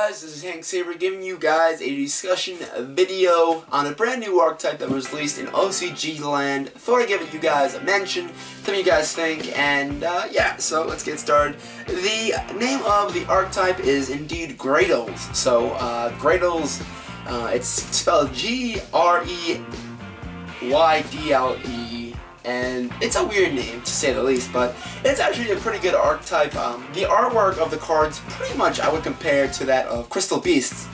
guys, this is Hank Saber giving you guys a discussion video on a brand new archetype that was released in OCG land. Thought I'd give it you guys a mention, tell me what you guys think, and yeah, so let's get started. The name of the archetype is indeed Greydles. So Greydles, it's spelled G-R-E-Y-D-L-E. And it's a weird name, to say the least, but it's actually a pretty good archetype. The artwork of the cards, pretty much I would compare to that of Crystal Beasts.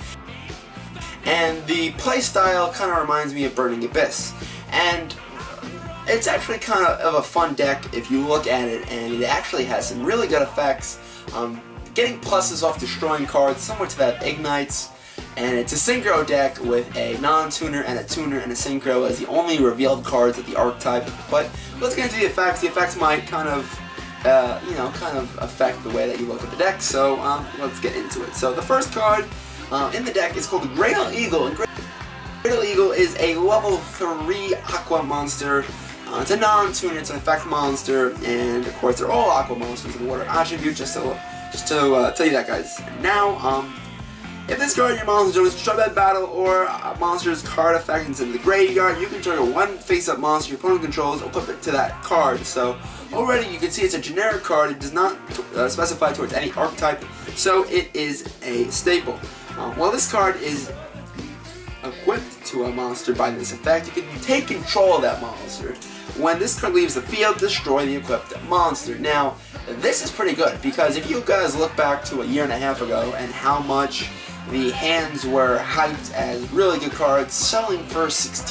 And the playstyle kind of reminds me of Burning Abyss. And it's actually kind of a fun deck if you look at it, and it actually has some really good effects. Getting pluses off destroying cards, similar to that Ignites. And it's a synchro deck with a non-tuner and a tuner and a synchro as the only revealed cards of the archetype. But let's get into the effects. The effects might kind of, kind of affect the way that you look at the deck. So let's get into it. So the first card in the deck is called the Greydle Eagle. And Greydle Eagle is a level 3 Aqua monster. It's a non-tuner. It's an effect monster, and of course they're all Aqua monsters with water attribute. Just to tell you that, guys. Now, if this card in your monster joins destroy that battle or a monster's card effect into the graveyard, you can target one face-up monster your opponent controls, equip it to that card. So already you can see it's a generic card. It does not specify towards any archetype, so it is a staple. While this card is equipped to a monster by this effect, you can take control of that monster. When this card leaves the field, destroy the equipped monster. Now, this is pretty good, because if you guys look back to a year and a half ago and how much the hands were hyped as really good cards, selling for $15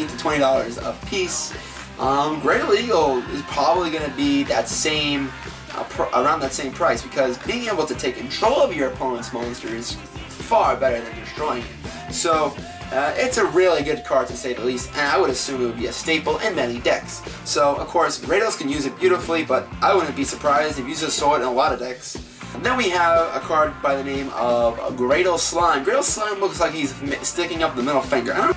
to $20 a piece, Greydle Eagle is probably going to be that same, around that same price, because being able to take control of your opponent's monster is far better than destroying it. So it's a really good card, to say the least, and I would assume it would be a staple in many decks. So of course Greydles can use it beautifully, but I wouldn't be surprised if you just saw it in a lot of decks. And then we have a card by the name of Greydle Slime. Greydle Slime looks like he's sticking up the middle finger. I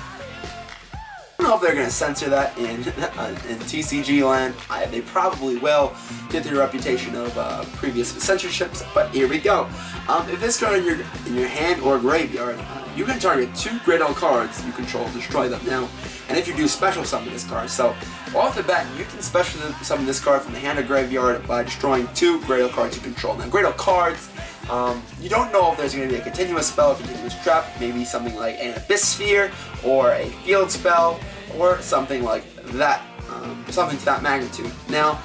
don't know if they're going to censor that in TCG land. They probably will, get their reputation of previous censorships, but here we go. If this card in your hand or graveyard, you can target 2 Greydle cards you control, destroy them. Now, and if you do special summon this card, so off the bat, you can special summon this card from the hand or graveyard by destroying 2 Greydle cards you control. Now, Greydle cards, you don't know if there's going to be a continuous spell, a continuous trap, maybe something like an Abyss Sphere, or a field spell, or something like that, something to that magnitude. Now,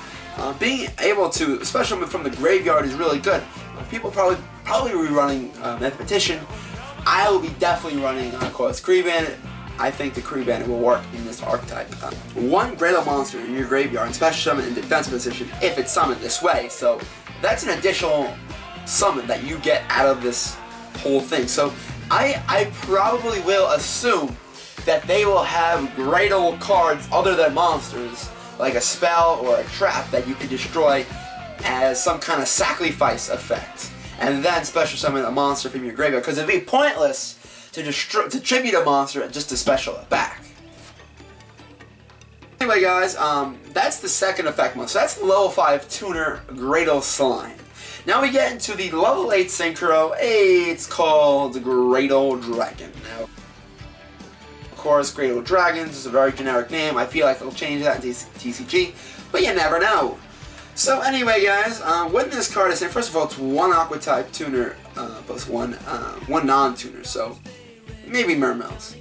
being able to special summon from the graveyard is really good. People probably will be running Mathematician. I will be definitely running, of course, Kree Bandit. I think the Kree Bandit will work in this archetype. One Greydle monster in your graveyard and special summon in defense position if it's summoned this way. So that's an additional summon that you get out of this whole thing. So I probably will assume that they will have Greydle cards other than monsters, like a spell or a trap that you can destroy as some kind of sacrifice effect, and then special summon a monster from your graveyard, because it'd be pointless to tribute a monster and just to special it back. Anyway, guys, that's the second effect monster. That's the level 5 tuner Greydle Slime. Now we get into the level 8 synchro. It's called Greydle Dragon. Now, of course, Greydle Dragons is a very generic name. I feel like they'll change that in TCG, but you never know. So anyway, guys, when this card is in, first of all, it's 1 Aqua type tuner plus one non-tuner, so maybe Mermails.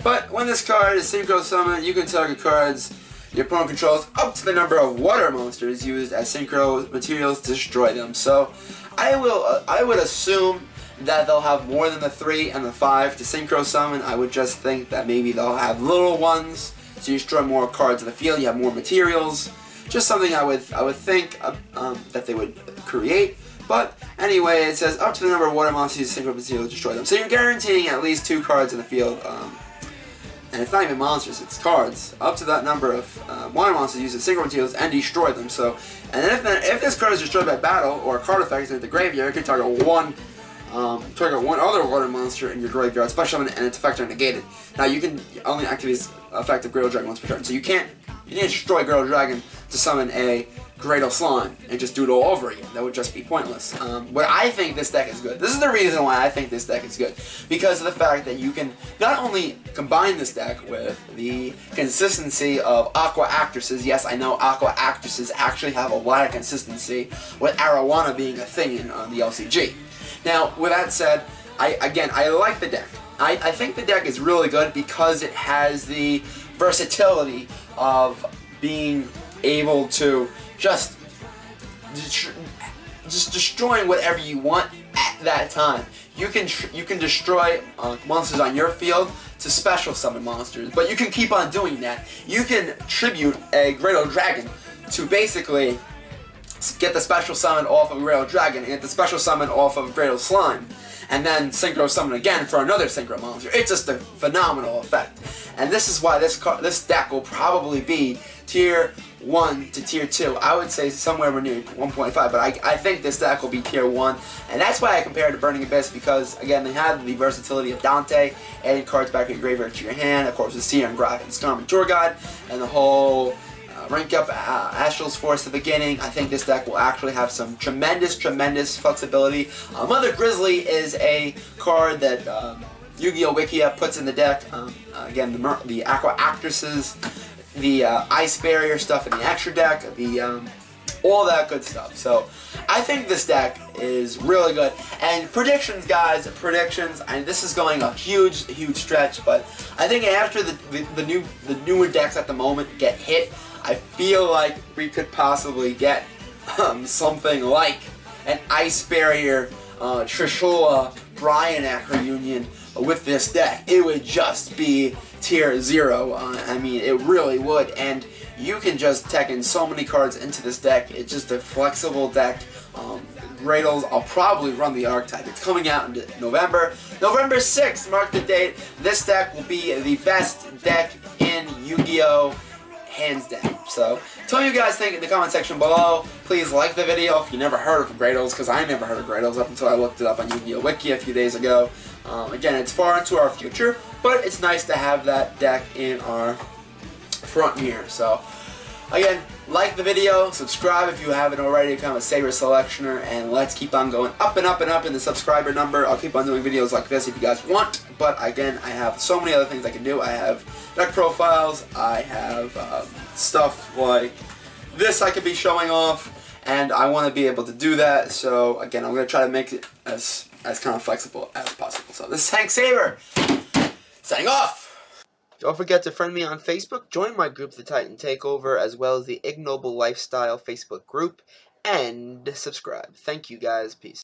But when this card is synchro summon, you can target cards your opponent controls up to the number of water monsters used as synchro materials to destroy them. So I would assume that they'll have more than the 3 and the 5 to synchro summon. I would just think that maybe they'll have little ones, so you destroy more cards in the field, you have more materials. Just something I would think that they would create. But anyway, it says up to the number of water monsters synchro material to destroy them. So you're guaranteeing at least 2 cards in the field, and it's not even monsters, it's cards. Up to that number of water monsters use the synchro materials and destroy them. So, and if this card is destroyed by battle or a card effect in the graveyard, you can target one other water monster in your graveyard, special summon, and its effects are negated. Now you can only activate this effect of Greydle Dragon once per turn, so you can't You didn't destroy Greydle Dragon to summon a Greydle Slime and just do it all over again. That would just be pointless. But I think this deck is good. This is the reason why I think this deck is good. Because of the fact that you can not only combine this deck with the consistency of Aqua Actresses. Yes, I know Aqua Actresses actually have a lot of consistency, with Arowana being a thing in the LCG. Now, with that said, I like the deck. I think the deck is really good because it has the versatility of being able to just destroying whatever you want at that time. You can destroy monsters on your field to special summon monsters, but you can keep on doing that. You can tribute a Greydle Dragon to basically get the special summon off of Greydle Dragon and get the special summon off of Greydle Slime, and then synchro summon again for another synchro monster. It's just a phenomenal effect, and this is why this deck will probably be tier 1 to tier 2. I would say somewhere near 1.5, but I think this deck will be tier 1, and that's why I compare it to Burning Abyss, because again, they have the versatility of Dante, adding cards back in your graveyard to your hand, of course with Seer and Graf and Storm and Tour Guide, and the whole rank up Astral's Force at the beginning. I think this deck will actually have some tremendous flexibility. Mother Grizzly is a card that Yu-Gi-Oh! Wikia puts in the deck. Again, the Aqua Actresses, the Ice Barrier stuff in the extra deck, all that good stuff. So I think this deck is really good. And predictions, guys, predictions. This is going a huge stretch, but I think after the newer decks at the moment get hit, I feel like we could possibly get something like an Ice Barrier, Trishula, Brionac reunion with this deck. It would just be tier 0. I mean, it really would. And you can just tech in so many cards into this deck. It's just a flexible deck. Greydles, I'll probably run the Archetype. It's coming out in November. November 6th, mark the date. This deck will be the best deck in Yu-Gi-Oh! Hands down. So, tell me what you guys think in the comment section below. Please like the video if you never heard of Greydles, because I never heard of Greydles up until I looked it up on Yu-Gi-Oh! Wiki a few days ago. Again, it's far into our future, but it's nice to have that deck in our front mirror. So, again, like the video, subscribe if you haven't already, become a Saber Selectioner, and let's keep on going up and up and up in the subscriber number. I'll keep on doing videos like this if you guys want, but again, I have so many other things I can do. I have deck profiles, I have stuff like this I could be showing off, and I want to be able to do that. So again, I'm going to try to make it as kind of flexible as possible. So this is Hank Saber, signing off! Don't forget to friend me on Facebook, join my group, The Titan Takeover, as well as the Ignoble Lifestyle Facebook group, and subscribe. Thank you guys, peace.